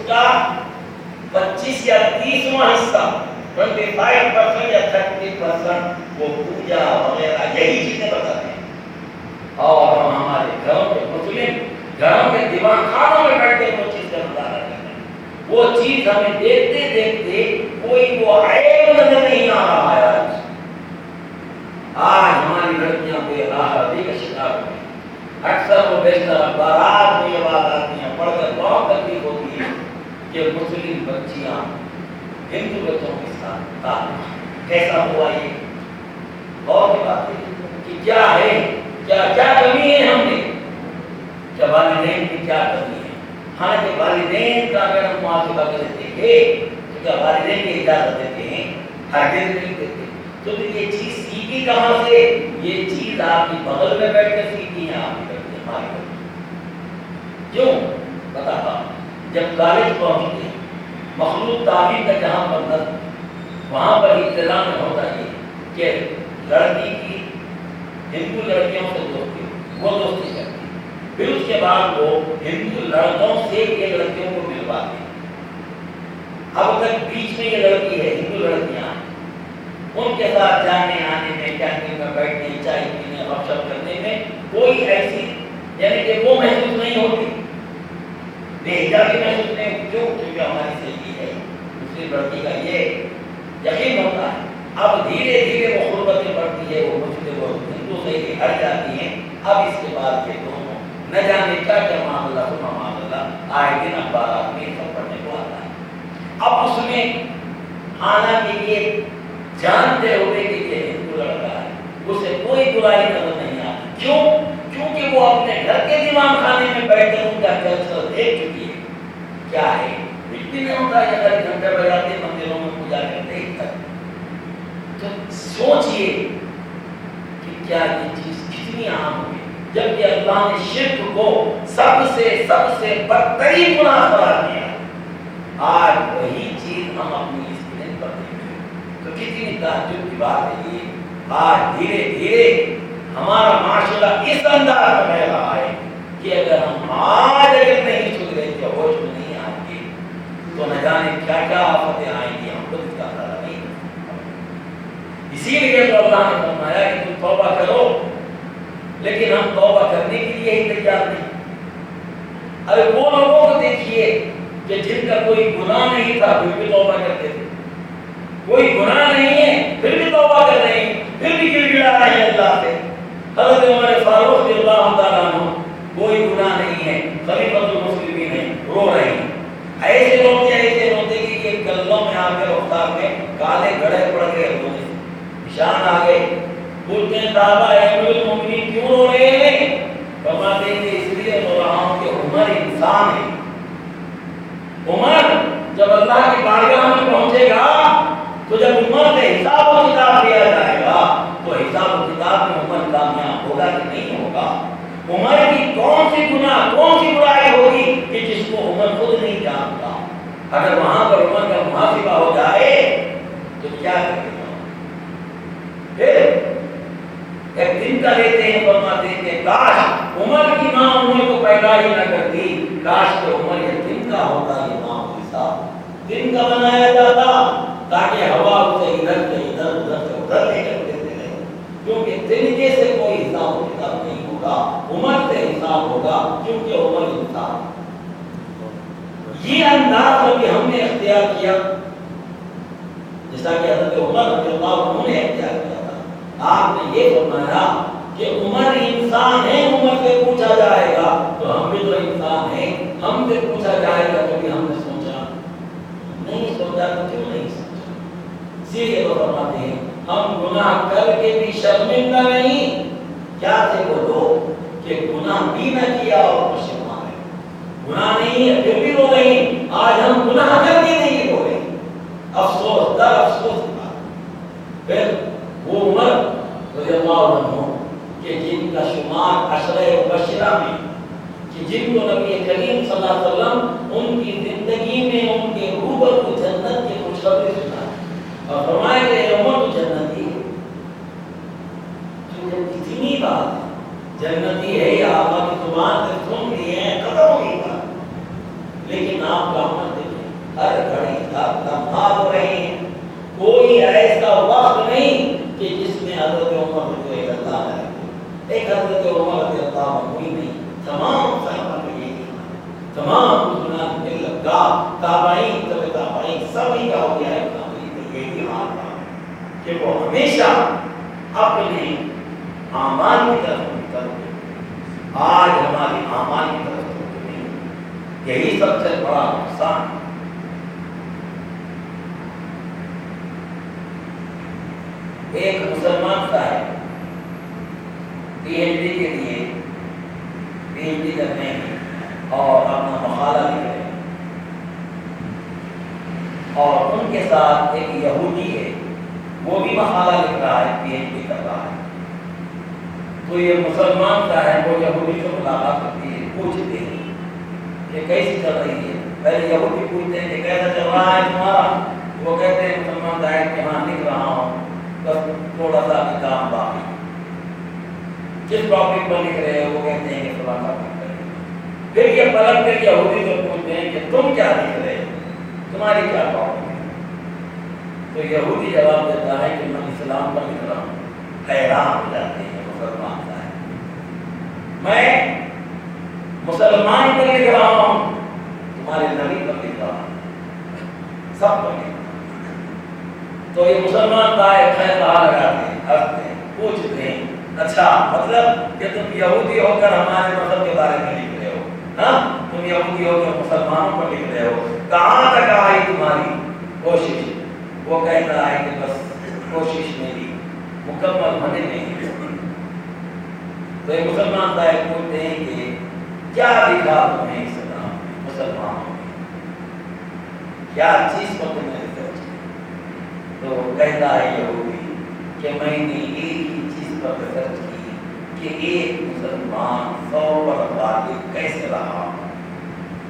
کا 25 یا 30واں حصہ 25% یا 30% وہ پوجا وغیرہ یہی چیزیں بتاتے ہیں. اور ہم ہمارے گھروں کے مسلم گھروں کے دیوان خانوں میں بیٹھ کے وہ چیز کا مطالعہ کرتے ہیں. وہ چیز ہمیں دیکھتے دیکھتے کوئی وہ عیب نظر نہیں آ رہا ہے. آج ہماری لڑکیاں بے راحتی کا شکار ہوئی. اکثر وہ بیشتر اخبارات میں یہ بات آتی ہیں، پڑھ کر بہت تکلیف ہوتی ہے کہ مسلم بچیاں ہندو بچوں کے ساتھ تعلق کیسا ہوا. یہ اور کی بات ہے کہ کیا ہے، کیا کمی ہے ہم میں، کیا والدین کی کیا کمی ہے. حالانکہ والدین کا اگر ہم محاسبہ کرتے ہیں تو کیا والدین کی اجازت دیتے ہیں؟ ہرگز نہیں دیتے. تو یہ چیز سیکھی کہاں سے؟ یہ چیز آپ کی بغل میں بیٹھ کر سیکھی ہے، آپ کی ہماری. کیوں بتا، جب کالج پہنچتے ہیں مخلوط تعلیم کا جہاں پر نظر، وہاں پر ابتدا میں ہوتا یہ کہ لڑکی کی ہندو لڑکیوں سے دوستی، وہ دوستی کرتی، پھر اس کے بعد وہ ہندو لڑکوں سے یہ لڑکیوں کو ملواتے ہیں. اب تک بیچ میں یہ لڑکی ہے، ہندو لڑکیاں ان کے ساتھ جانے آنے میں، کینٹین میں بیٹھنے، چائے پینے، گپ شپ کرنے میں کوئی ایسی یعنی کہ وہ محسوس نہیں ہوتی، بے حجابی محسوس نہیں ہوتی. کیوں؟ کیونکہ ہماری سہیلی ہے، دوسری لڑکی کا یہ یقین ہوتا ہے. اب دھیرے دھیرے وہ غربتیں بڑھتی ہے، وہ مسلم وہ ہندو سے ہٹ جاتی ہیں. اب اس کے بعد یہ دونوں نہ جانے کیا کیا معاملہ آئے دن اخبارات میں سب پڑھنے کو آتا ہے. اب اس میں حالانکہ یہ جانتے ہوئے کہ یہ ہندو لڑکا ہے، اسے کوئی برائی نظر نہیں آتی. کیوں؟ کیونکہ وہ اپنے گھر کے دیوان خانے میں بیٹھ کر ان کا کلچر دیکھ چکی ہے. کیا ہے بھی نہیں ہوتا ہے، اگر گھنٹے بجاتے مندروں میں پوجا کرتے ہی تک. تو سوچئے کہ کیا یہ چیز کتنی عام ہوئی، جبکہ اللہ نے شرک کو سب سے بدترین گناہ قرار دیا. آج وہی چیز ہم اپنی اسکرین پر دیکھتے ہیں تو کتنی تعجب کی بات ہے. یہ آج دھیرے دھیرے ہمارا معاشرہ اس انداز میں بڑھ رہا ہے کہ اگر ہم آج نہیں سدھرے کہ ہوش میں نہیں آئیں گے تو نہ جانے کیا کیا آفتیں آئیں گی، ہم خود اس کا اندازہ نہیں کر سکتے. اسی لیے تو اللہ نے فرمایا کہ تم توبہ کرو، لیکن ہم توبہ کرنے کے لیے ہی تیار نہیں. ارے وہ لوگوں کو دیکھیے کہ جن کا کوئی گناہ نہیں تھا پھر بھی توبہ کرتے تھے، کوئی گناہ نہیں ہے پھر بھی توبہ کر رہے ہیں، پھر بھی گر گڑا رہے ہیں اللہ سے. حضرت عمر فاروق رضی اللہ تعالیٰ عنہ کوئی گناہ نہیں ہے، خلیفۃ المسلمین ہیں، رو رہے ہیں. ایسے روتے کہ یہ گلوں میں آ کے رفتار میں کالے گڑھے پڑ گئے، نشان آ گئے. بولتے ہیں صحابہ امیر المومنین کیوں رو رہے ہیں؟ فرماتے ہیں کہ اس لیے رو رہا ہوں کہ عمر انسان ہے. عمر جب اللہ کی بارگاہ میں پہنچے گا تو جب عمر سے حساب و کتاب لیا جائے گا تو حساب و کتاب میں عمر کامیاب ہوگا کہ نہیں ہوگا. عمر کی کون سی گناہ کون سی برائی ہوگی کہ جس کو عمر خود نہیں جانتا. اگر وہاں پر عمر کا محاسبہ ہو جائے تو کیا کرے گا؟ پھر ایک دن کا لیتے ہیں، فرماتے ہیں کہ کاش عمر کی ماں عمر کو پیدا ہی نہ کرتی، کاش کہ عمر یہ دن کا ہوتا، یہ ماں کو حساب دن کا بنایا جاتا تاکہ ہوا اسے ادھر سے ادھر ادھر سے ادھر لے کر دیتے رہے. کیونکہ دن کے سے کوئی حساب و کتاب نہیں ہوگا، عمر سے حساب ہوگا کیونکہ عمر انسان. یہ انداز جو کہ ہم نے اختیار کیا، جیسا کہ حضرت عمر رضی اللہ عنہ نے اختیار کیا تھا. آپ نے یہ فرمایا کہ عمر انسان ہے، عمر سے پوچھا جائے گا تو ہم بھی تو انسان ہیں، ہم سے پوچھا جائے گا تو بھی ہم نے سوچا نہیں، سوچا تو کیوں نہیں سوچا. اسی لیے وہ فرماتے ہیں ہم گناہ کر کے بھی شرمندہ نہیں. کیا تھے وہ لوگ کہ گناہ بھی نہ کیا اور پشیمان ہے، گناہ نہیں ہے پھر بھی رو رہے ہیں. آج ہم گناہ کر کے نہیں رو رہے، افسوس در افسوس. پھر وہ عمر رضی اللہ عنہ کہ جن کا شمار عشرہ مبشرہ میں، کہ جن کو نبی کریم صلی اللہ علیہ وسلم ان کی زندگی میں ان کے روبرو جنت کی خوشخبری سنا اور فرمایا کہ عمر تو جنتی ہے. اتنی بات ہے جنتی ہے، یہ آقا کی زبان سے سن لی ہے، ختم ہو گئی بات. لیکن آپ کا عمر ہر گھڑی ہر لمحہ ہو رہے ہیں. کوئی ایسا وقت نہیں کہ جس میں حضرت عمر رضی اللہ عنہ ایک حضرت عمر رضی اللہ عنہ ہوئی نہیں. تمام صحابہ کا یہی ہے, تمام مسلمان ملت کا تابعین تبع تابعین سبھی کا ہو گیا ہے یہی حال تھا کہ وہ ہمیشہ اپنے اعمال کی طرف متوجہ. آج ہماری اعمال کی طرف متوجہ نہیں, یہی سب سے بڑا نقصان ہے. ایک مسلمان صاحب پی ایچ ڈی کے لیے پی ایچ ڈی کرنے اور اپنا مقالہ لکھ رہے ہیں, اور ان کے ساتھ ایک یہودی ہے, وہ بھی مقالہ لکھ رہا ہے, پی ایچ ڈی کر رہا ہے. تو یہ مسلمان صاحب وہ یہودی سے ملاقات کرتی ہے, پوچھتے ہیں کہ کیسی چل رہی ہے. پہلے یہودی پوچھتے ہیں کہ کیسا چل رہا ہے تمہارا. وہ کہتے ہیں مسلمان صاحب کہ ہاں لکھ رہا ہوں, بس تھوڑا سا بھی کام باقی. جس ٹاپک پر لکھ رہے ہیں وہ کہتے ہیں کہ فلاں ٹاپک پر. پھر یہ پلٹ کر یہودی سے پوچھتے ہیں کہ تم کیا لکھ رہے ہو, تمہاری کیا ٹاپک ہے. تو یہودی جواب دیتا ہے کہ میں اسلام پر لکھ رہا ہوں. حیران ہو جاتے ہیں مسلمان صاحب, میں مسلمان پر لکھ رہا ہوں, تمہارے نبی پر لکھ رہا ہوں, سب پر لکھ رہا ہوں. تو یہ مسلمان صاحب خیر کہا لگاتے ہیں, ہنستے ہیں, پوچھتے ہیں اچھا مطلب کہ تم یہودی ہو کر ہمارے مذہب کے بارے میں لکھ رہے ہو, ہاں تم یہودی ہو کر مسلمانوں پر لکھ رہے ہو, کہاں تک آئی تمہاری کوشش. وہ کہتا ہے کہ بس کوشش میری مکمل ہونے نہیں. تو یہ مسلمان صاحب پوچھتے ہیں کہ کیا دکھا تمہیں اسلام مسلمانوں میں, کیا چیز پر تمہیں ریسرچ کی. تو کہتا ہے یہودی کہ میں نے ایک ہی چیز پر ریسرچ کی کہ ایک مسلمان 100 پر غالب کیسے رہا,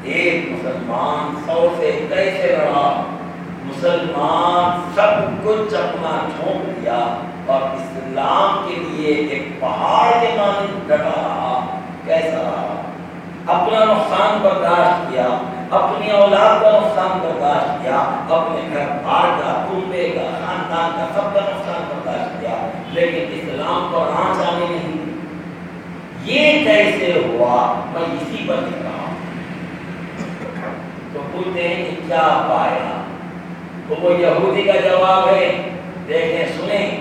ایک مسلمان 100 سے کیسے رہا. مسلمان سب کچھ اپنا جھونک دیا اور اسلام کے لیے ایک پہاڑ کے مانند ڈٹا رہا. کیسا رہا, اپنا نقصان برداشت کیا, اپنی اولاد کا نقصان برداشت کیا, اپنے گھر بار کا, کنبے کا, خاندان کا, سب کا نقصان برداشت کیا, لیکن اسلام کو آنچ آنے نہیں. یہ کیسے ہوا, میں اسی پر لکھ رہا ہوں. تو پوچھتے ہیں کہ کیا پایا. تو وہ یہودی کا جواب ہے, دیکھیں سنیں.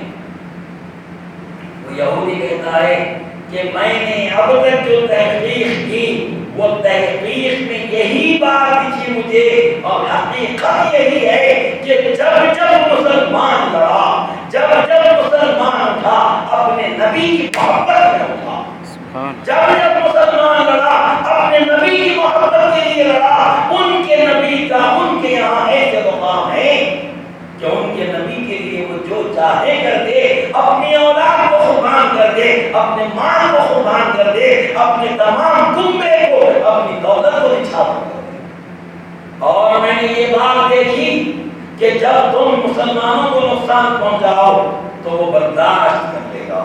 وہ یہودی کہتا ہے کہ میں نے اب تک جو تحقیق کی وہ تحقیق میں یہی بات دکھی مجھے, اور حقیقت یہی ہے کہ جب جب مسلمان لڑا, جب جب مسلمان اٹھا, اپنے نبی کی محبت میں اٹھا. جب جب مسلمان لڑا, اپنے نبی کی محبت کے لیے لڑا. ان کے نبی کا ان کے یہاں ایسے مقام ہے کہ ان کے نبی کے لیے وہ جو چاہے کر دے, اپنی اولاد کو قربان کر دے, اپنے مال کو قربان کر دے, اپنے تمام کنبے کو, اپنی دولت کو نچھاور کر دے. اور میں نے یہ بات دیکھی کہ جب تم مسلمانوں کو نقصان پہنچاؤ تو وہ برداشت کر لے گا,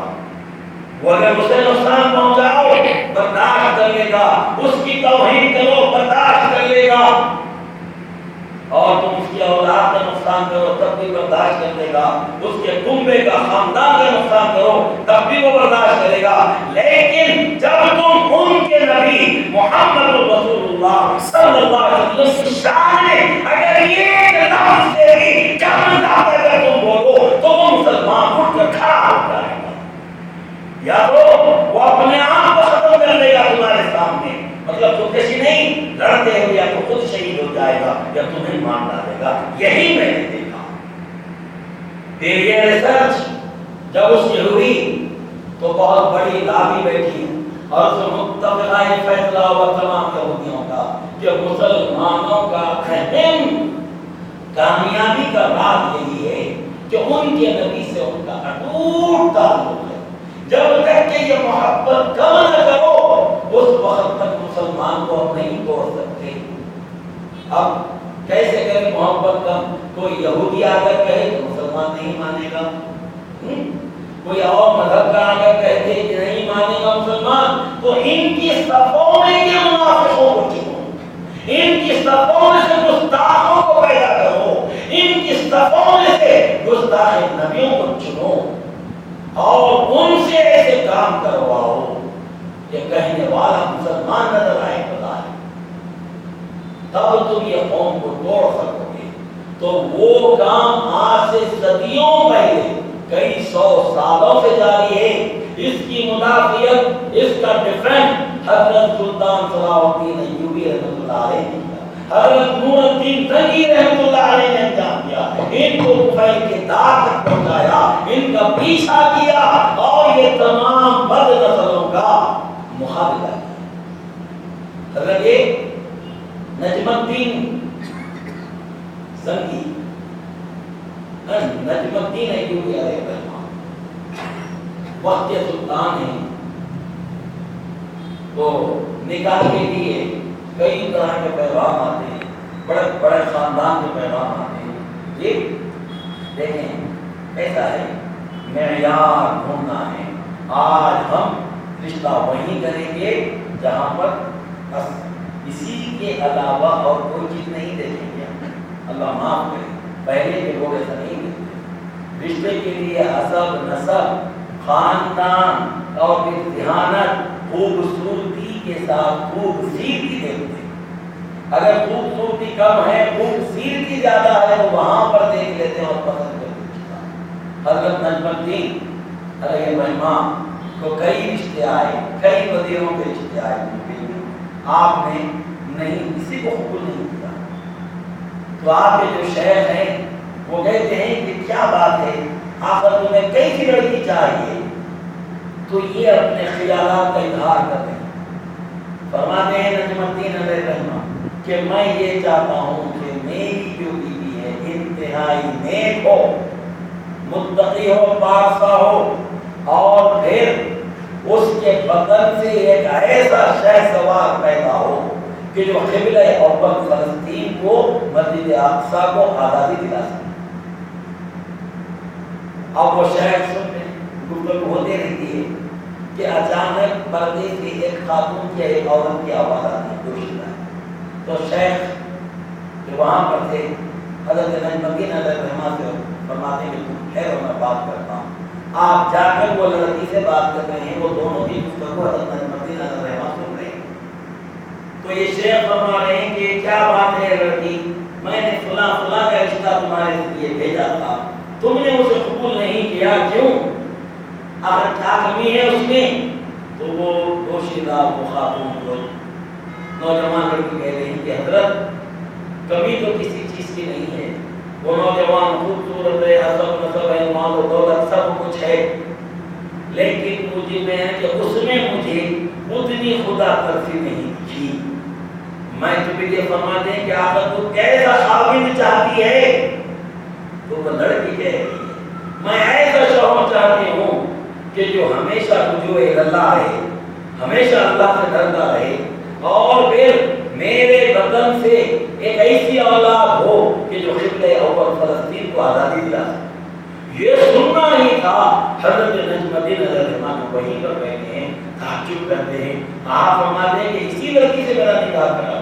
وہ اگر اسے نقصان پہنچاؤ برداشت کر لے گا, اس کی توہین کرو برداشت کر لے گا, اور تم اس کی اولاد کا نقصان کرو تب بھی برداشت کر لے گا, اس کے کنبے کا, خاندان کا نقصان کرو تب بھی وہ برداشت کرے گا. لیکن جب تم ان کے نبی محمد رسول اللہ صلی اللہ علیہ وسلم کی شان میں اگر یہ لفظ سے بھی کم زیادہ اگر تم بولو تو وہ مسلمان اٹھ کر کھڑا ہو جائے گا, یا تو وہ اپنے آپ کو ختم کر لے گا تمہارے سامنے, مطلب خودکشی نہیں, لڑتے ہوئے یا تو خود شہید ہو جائے گا یا تمہیں مار ڈالے گا. یہی میں نے دیکھا. پھر یہ ریسرچ جب اس کی ہوئی تو بہت بڑی لابی بیٹھی اور اس میں متفقہ فیصلہ ہوا تمام یہودیوں کا کہ مسلمانوں کا اہم کامیابی کا راز یہی ہے کہ ان کے نبی سے ان کا اٹوٹ تعلق ہے. جب تک کہ یہ محبت کم نہ کرو اس وقت تک مسلمان کو نہیں توڑ سکتے. اب کیسے کریں محبت کم؟ کوئی یہودی آ کر کہے تو مسلمان نہیں مانے گا, کوئی اور مذہب کا آ کر کہتے کہ نہیں مانے گا مسلمان, تو ان کی صفوں میں کے منافقوں کو چنو, ان کی صفوں میں سے گستاخوں کو طرفوں میں سے گستاخ نبیوں کو چنو اور ان سے ایسے کام کرواؤ کہ کہنے والا مسلمان نظر آئے خدا ہے، تب تم یہ قوم کو توڑ سکو گے۔ تو وہ کام آج سے صدیوں پہلے کئی سو سالوں سے جاری ہے۔ اس کی مدافعت، اس کا ڈیفینس حضرت سلطان صلاح الدین ایوبی رحمۃ اللہ علیہ نے کیا، حضرت نور الدین زنگی رحمۃ اللہ علیہ نے انجام دیا، ان کو طفیل کے داغ تک پہنچایا، ان کا پیچھا کیا اور یہ تمام بد نسلوں کا محاورہ کیا۔ حضرت نجم الدین زنگی، نجم الدین ایوبی علیہ الرحمہ وقت سلطان ہیں، تو نکاح کے لیے کئی طرح کے پیغام آتے ہیں، بڑے بڑے خاندان کے پیغام آتے ہیں۔ یہ دیکھیں ایسا ہے، معیار ڈھونڈنا ہے۔ آج ہم رشتہ وہیں کریں گے جہاں پر بس اسی کے علاوہ اور کوئی چیز نہیں دیکھیں گے۔ اللہ معاف کرے، پہلے کے لوگ ایسا نہیں دیکھتے، رشتے کے لیے حسب، نسب، خاندان اور ذہانت، خوبصورتی کے ساتھ خوبصورتی دیکھتے۔ اگر خوبصورتی کم ہے، خوبصورتی زیادہ ہے تو وہاں پر دیکھ لیتے ہیں اور پسند کرتے۔ حضرت نجم الدین علیہ الرحمہ کو کئی رشتے آئے، کئی وزیروں کے رشتے آئے، آپ نے نہیں کسی کو قبول نہیں کیا۔ تو آپ کے جو شیخ ہیں وہ کہتے ہیں کہ کیا بات ہے، آخر تمہیں کیسی لڑکی چاہیے؟ تو یہ اپنے خیالات کا اظہار کرتے ہیں۔ فرماتے ہیں نجم الدین علیہ الرحمہ کہ میں یہ چاہتا ہوں کہ میری جو بیوی ہے انتہائی نیک ہو، متقی ہو، پارسا ہو، اور پھر اس کے بدن سے ایک ایسا شہسوار پیدا ہو کہ جو قبلہ اول فلسطین کو، مسجد اقصی کو آزادی دلا سکے۔ اب وہ شہر سنتے گفتگو ہوتے رہتی ہے کہ اچانک پردے سے ایک خاتون کی، ایک عورت کی آواز آتی ہے، دوشیدہ ہے۔ تو شیخ جو وہاں پر تھے حضرت نجم الدین علیہ الرحمہ سے فرماتے ہیں کہ تم ٹھہرو، میں بات کرتا ہوں۔ آپ جا کر وہ لڑکی سے بات کر رہے ہیں، وہ دونوں کی گفتگو حضرت نجم الدین علیہ الرحمہ سن رہے ہیں۔ تو یہ شیخ فرما رہے ہیں کہ کیا بات ہے لڑکی، میں نے فلاں فلاں کا رشتہ تمہارے لیے بھیجا تھا، تم نے اسے قبول نہیں کیا، کیوں؟ اگر کیا کمی ہے اس میں؟ تو وہ دوشیدہ وہ خاتون کو نوجوان لڑکی کہہ رہی کہ حضرت کمی تو کسی چیز کی نہیں ہے، وہ نوجوان خوبصورت ہے، حسب نسب ہے، مال و دولت سب کچھ ہے، لیکن مجھے میں کہ اس میں مجھے اتنی خدا ترسی نہیں دکھی۔ میں تمہیں یہ فرما دیں کہ آخر تو کیسا خاوند چاہتی ہے؟ تو وہ لڑکی کہہ رہی ہے میں ایسا شوہر چاہتی ہوں کہ جو ہمیشہ رجوع اللہ رہے، ہمیشہ اللہ سے ڈرتا رہے، اور پھر میرے بدن سے ایک ایسی اولاد ہو کہ جو قبلہ اول فلسطین کو آزادی دلا سکے۔ یہ سننا ہی تھا۔ حضرت نجم الدین علیہ الرحمہ وہیں پر بیٹھے ہیں، تعجب کرتے ہیں، آپ فرماتے ہیں کہ اسی لڑکی سے میرا نکاح کرا۔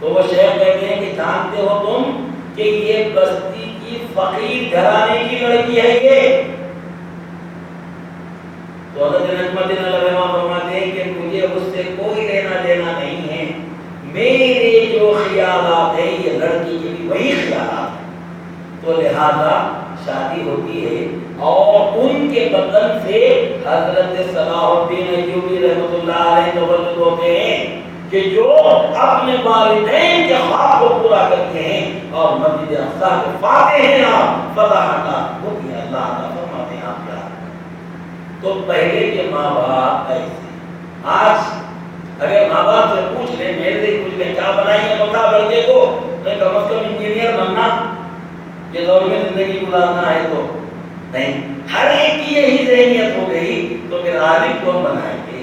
تو وہ شیخ کہتے ہیں کہ جانتے ہو تم کہ یہ بستی کی فقیر گھرانے کی لڑکی ہے یہ؟ تو حضرت نجم الدین علیہ الرحمہ فرماتے ہیں کہ مجھے اس سے کوئی لینا دینا نہیں ہے، میرے جو خیالات ہیں یہ لڑکی کے بھی وہی خیالات ہیں، تو لہذا شادی ہوتی ہے اور ان کے بدن سے حضرت صلاح الدین ایوبی رحمۃ اللہ علیہ تولد ہوتے ہیں کہ جو اپنے والدین کے خواب کو پورا کرتے ہیں اور مسجد اقصی کے فاتح ہیں، آپ فتح عطا ہوتی ہے، اللہ عطا فرماتے ہیں آپ یاد۔ تو پہلے کے ماں باپ ایسے، آج اگر ماں باپ سے پوچھ لیں، میرے سے پوچھ لیں کیا بنائیے بتا لڑکے کو، میں کم از کم انجینئر بننا، یہ دور میں زندگی گزارنا ہے تو نہیں، ہر ایک کی یہی ذہنیت ہو گئی، تو پھر عالم کون بنائیں گے،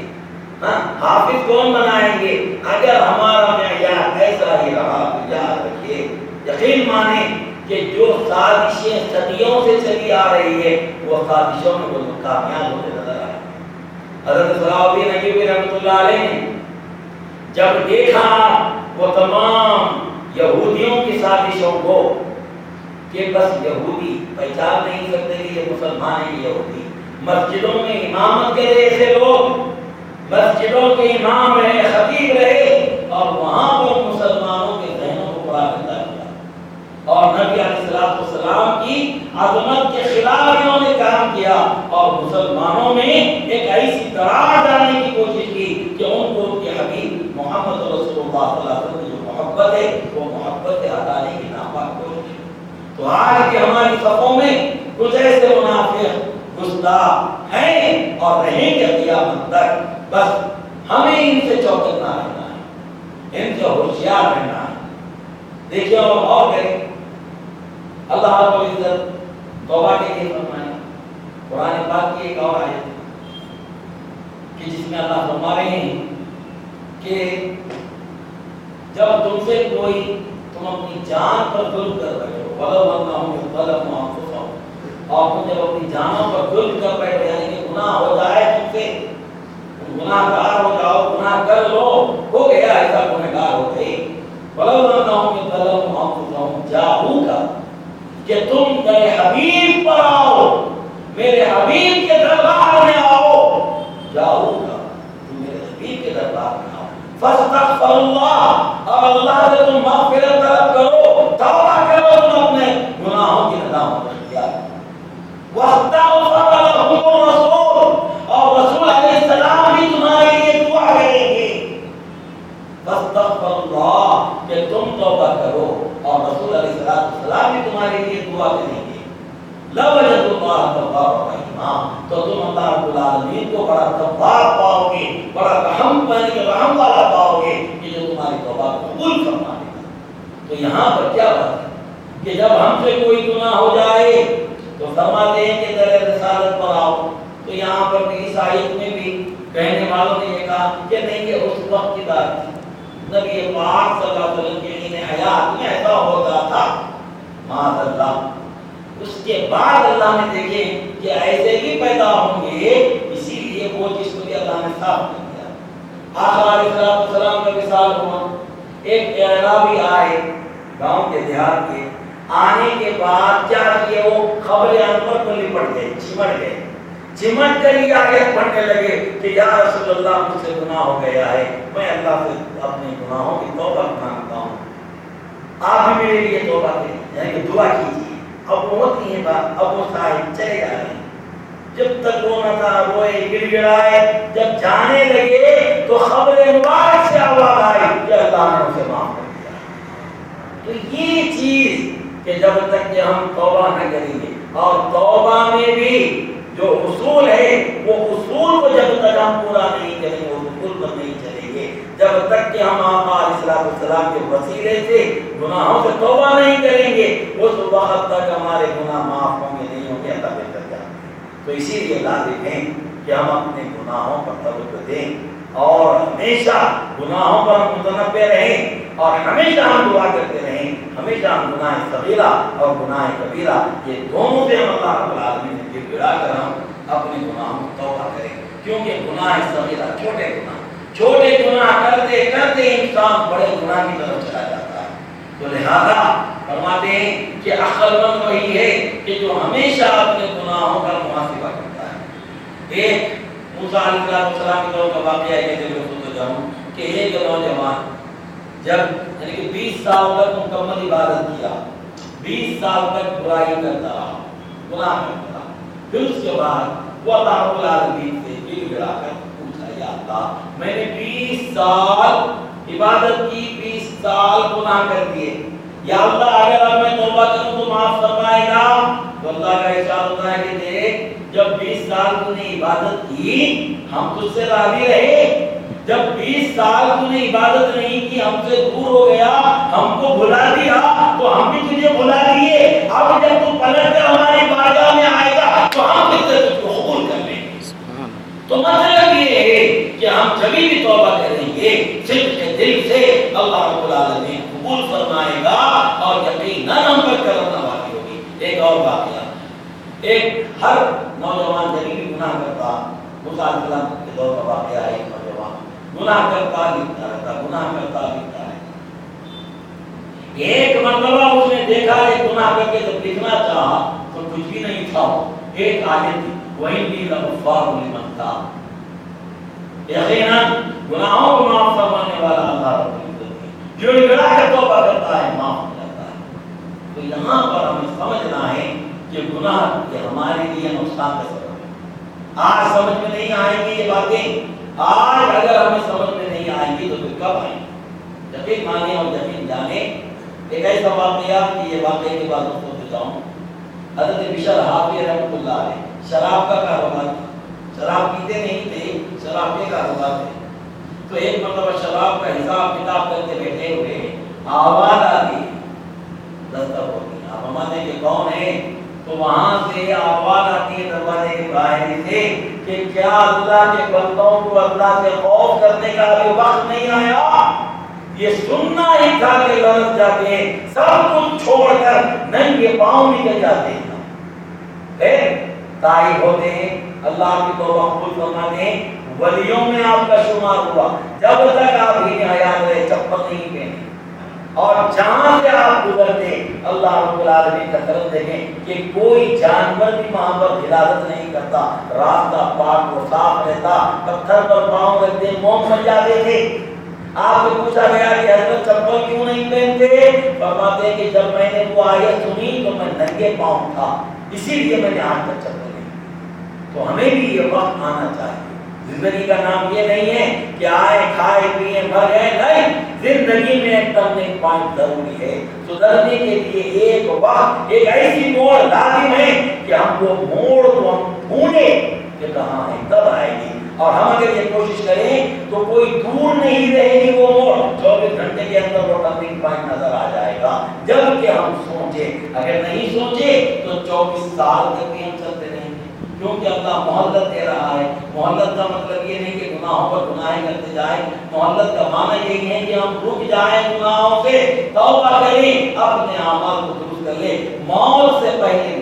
حافظ کون بنائیں گے؟ اگر ہمارا معیار ایسا ہی رہا تو یاد رکھیے، یقین مانیں کہ جو سازشیں صدیوں سے چلی آ رہی ہے وہ سازشوں میں وہ کامیاب ہوتے نظر آئے۔ حضرت صلاح الدین ایوبی رحمۃ اللہ علیہ نے جب دیکھا وہ تمام یہودیوں کی سازشوں کو کہ بس یہودی پہچان نہیں سکتے کہ یہ مسلمان ہیں یہودی. مسجدوں میں امامت کرے ایسے لوگ، مسجدوں کے امام رہے، خطیب رہے، اور وہاں پر مسلمانوں کے ذہنوں کو بڑا کرتا ہے اور نبی علیہ السلام کی عظمت کے خلاف انہوں نے کام کیا اور مسلمانوں میں ایک ایسی دراڑ ڈالنے کی کوشش کی کہ ان کو ان کے حبیب محمد رسول اللہ صلی اللہ علیہ وسلم کی جو محبت ہے وہ محبت ہٹانے کی ناپاک کوشش. تو آج کے ہماری صفوں میں کچھ ایسے منافق گستاخ ہیں اور رہیں گے قیامت تک. بس ہمیں ان سے چوکنا رہنا ہے، ان سے ہوشیار رہنا ہے. دیکھیے اور کریں اللہ رب العزت توبہ کے لیے فرمایا قرآن پاک کی ایک اور آیت کہ جس میں اللہ فرما رہے ہیں کہ جب تم سے کوئی تم اپنی جان پر ظلم کر رہے ہو ولو انہم یظلمون انفسہم، اور تم جب اپنی جانوں پر ظلم کر رہے ہو یعنی کہ گناہ ہو جائے تم سے، گناہ گار ہو جاؤ، گناہ کر لو، ہو گیا ایسا گناہ گار ہو گئے. ولو انہم یظلمون انفسہم جاؤوک کہ تم میرے حبیب پر آؤ، میرے حبیب کے دربار میں آؤ، جاؤوکا تم میرے حبیب کے دربار میں آؤ، فاستغفر اللہ، اور اللہ سے تم مغفرت طلب کرو، توبہ کرو تم اپنے گناہوں کی ندامت اختیار کرو. واستغفر لهم الرسول، اور رسول علیہ السلام بھی تمہارے لیے دعا کریں گے. فاستغفر اللہ کہ تم توبہ کرو اور رسول علیہ السلام بھی تمہارے لیے دعا کریں گے. لوجد اللہ تواب رحیما، تو تم اللہ رب العالمین کو بڑا تواب پاؤ گے، بڑا رحم والا پاؤ گے کہ جو تمہاری توبہ قبول فرما لے گا. تو یہاں پر کیا بات ہے کہ جب ہم سے کوئی گناہ ہو جائے تو فرماتے ہیں کہ در رسالت پر آؤ. تو یہاں پر بھی اس آیت میں بھی کہنے والوں نے یہ کہا کہ نہیں یہ اس وقت کی بات تھی، نبی پاک صلی اللہ علیہ وسلم کے لیے حیات میں ایسا ہوتا تھا معاذ اللہ. اس کے بعد اللہ نے دیکھے کہ ایسے بھی پیدا ہوں گے، اسی لیے وہ جس کو بھی اللہ نے صاف کر دیا. آخر علیہ السلام کا وصال ہوا، ایک اعرابی آئے گاؤں کے دیہات کے، آنے کے بعد کیا کیے وہ خبر انور کو لپٹ گئے، چمٹ کر یہ آیت پڑھنے لگے کہ یا رسول اللہ مجھ سے گناہ ہو گیا ہے، میں اللہ سے اپنے گناہوں کی توبہ مانگتا ہوں، آپ بھی میرے لیے توبہ کریں، یعنی کہ دعا کیجیے. اب ہوتی ہے بات، اب وہ صاحب چلے جا رہے ہیں. جب تک رونا تھا روئے گر گڑائے، جب جانے لگے تو خبر مبارک سے آواز آئی کہ اللہ نے اسے معاف کر دیا. تو یہ چیز کہ جب تک کہ ہم توبہ نہ کریں گے، اور توبہ میں بھی جو اصول ہے وہ اصول کو جب تک ہم پورا نہیں کریں گے، اصول پر نہیں چلیں گے، جب تک کہ ہم آقا علیہ السلام کے وسیلے سے گناہوں سے توبہ نہیں کریں گے، اس وقت تک ہمارے گناہ معاف ہوں گے نہیں ہوں گے، اللہ بہتر جانتا ہے. تو اسی لیے لازم ہے کہ ہم اپنے گناہوں پر توجہ دیں اور ہمیشہ گناہوں پر متنبہ رہیں، اور ہمیشہ ہم دعا کرتے رہیں، ہمیشہ ہم گناہ صغیرہ اور گناہ کبیرہ یہ دونوں سے ہم اللہ رب العالمین نے گڑا کر ہم اپنے گناہوں کو توبہ کریں. کیونکہ گناہ صغیرہ چھوٹے گناہ کرتے کرتے انسان بڑے گناہ کی طرف چلا جاتا ہے. تو لہذا فرماتے ہیں کہ عقل مند وہی ہے کہ جو ہمیشہ اپنے گناہوں کا محاسبہ کرتا ہے. ایک موسیٰ علیہ السلام کا واقعہ ہے کہ ایک نوجوان جب یعنی کہ 20 سال تک مکمل عبادت کیا، 20 سال تک برائی کرتا رہا، گناہ کرتا رہا، پھر اس کے بعد وہ اللہ رب العالمین سے گر گڑا کر پوچھا یا اللہ میں نے 20 سال عبادت کی، 20 سال گناہ کر دیے، یا اللہ اگر اب میں توبہ کروں تو معاف فرمائے گا؟ تو اللہ کا ارشاد ہوتا ہے کہ دیکھ جب 20 سال تو نے عبادت کی ہم تجھ سے راضی رہے، جب 20 سال تو نے عبادت نہیں کی ہم سے دور ہو گیا، ہم کو بھلا دیا تو ہم بھی تجھے بھلا دیے، اب جب تو پلٹ کر ہماری بارگاہ میں آئے گا تو ہم پھر سے تجھ کو قبول کر لیں گے. تو مطلب یہ ہے کہ ہم جبھی بھی توبہ کریں گے صرف کے دل سے اللہ رب العالمین قبول فرمائے گا اور یقیناً ہم پر کرم نوازی ہوگی. ایک اور واقعہ، ایک ہر نوجوان جبھی بھی گناہ کرتا، موسیٰ علیہ السلام کے دور کا واقعہ ہے، ایک نوجوان گناہ کرتا لکھتا رہتا، گناہ کرتا لکھتا رہتا. ایک مرتبہ اس نے دیکھا ایک گناہ کر کے جب لکھنا چاہا تو کچھ بھی نہیں تھا، ایک آیت تھی وَإِنِّي لَغَفَّارٌ لِمَن تَابَ، یقیناً گناہوں کو معاف فرمانے والا اللہ رب العزت ہے، جو گڑا کر توبہ کرتا ہے معاف ہو جاتا ہے۔ تو یہاں پر ہمیں سمجھنا ہے کہ گناہ یہ ہمارے لیے نقصان کا سبب ہے۔ آج سمجھ میں نہیں آئیں گی یہ باتیں، آج اگر ہمیں سمجھ میں نہیں آئیں گی تو پھر کب آئیں گی؟ یقین مانے اور یقین جانے۔ ایک ایسا واقعہ کہ یہ واقعے کے بعد دوستوں سے جاؤں، حضرت بشر حافظ رحمۃ اللہ علیہ شراب کا کاروبار تھا، شراب پیتے نہیں تھے، شراب کے کاروبار تھے۔ تو ایک مرتبہ شراب کا حساب کتاب کرتے بیٹھے ہوئے آواز آتی، دستک ہوتی، آپ ہمارے کہ کون ہے؟ تو وہاں سے آواز آتی ہے دروازے کے باہر سے کہ کیا اللہ کے بندوں کو اللہ سے خوف کرنے کا ابھی وقت نہیں آیا؟ یہ سننا ہی تھا کہ لڑک جاتے ہیں، سب کچھ چھوڑ کر ننگے پاؤں نکل جاتے ہیں، تائب ہوتے ہیں، اللہ کی توبہ قبول فرماتے ہیں، ولیوں میں آپ کا شمار ہوا۔ جب تک آپ ہی حیات رہے چپل نہیں پہنے، اور جہاں سے آپ گزرتے اللہ رب العالمین کا کرم دیکھیں کہ کوئی جانور بھی وہاں پر حفاظت نہیں کرتا، راستہ پاک و صاف رہتا، پتھر پر پاؤں رکھتے موم بن جاتے تھے۔ آپ سے پوچھا گیا کہ حضرت چپل کیوں نہیں پہنتے؟ فرماتے ہیں کہ جب میں نے وہ آیت سنی تو میں ننگے پاؤں تھا، اسی لیے میں نے آج تک چپل نہیں۔ تو ہمیں بھی یہ وقت آنا چاہیے۔ زندگی کا نام یہ نہیں ہے کہ آئے کھائے پیے مر گئے، نہیں، زندگی میں ایک ٹرننگ پوائنٹ ضروری ہے۔ سدھرنے کے لیے ایک وقت، ایک ایسی موڑ لازم ہے کہ ہم وہ موڑ کو ہم ڈھونڈیں کہ کہاں ہے، کب آئے گی، اور ہم اگر یہ کوشش کریں تو کوئی دور نہیں رہے گی وہ موڑ، 24 گھنٹے کے اندر وہ ٹرننگ پوائنٹ نظر آ جائے گا جب کہ ہم سوچیں۔ اگر نہیں سوچے تو 24 سال تک بھی ہم چلتے رہیں گے، کیونکہ اللہ مہلت دے رہا ہے۔ مہلت کا مطلب یہ نہیں کہ گناہوں پر گناہیں کرتے جائیں، مہلت کا معنی یہی ہے کہ ہم رک جائیں گناہوں سے، توبہ کریں، اپنے اعمال کو درست کر لیں، موت سے پہلے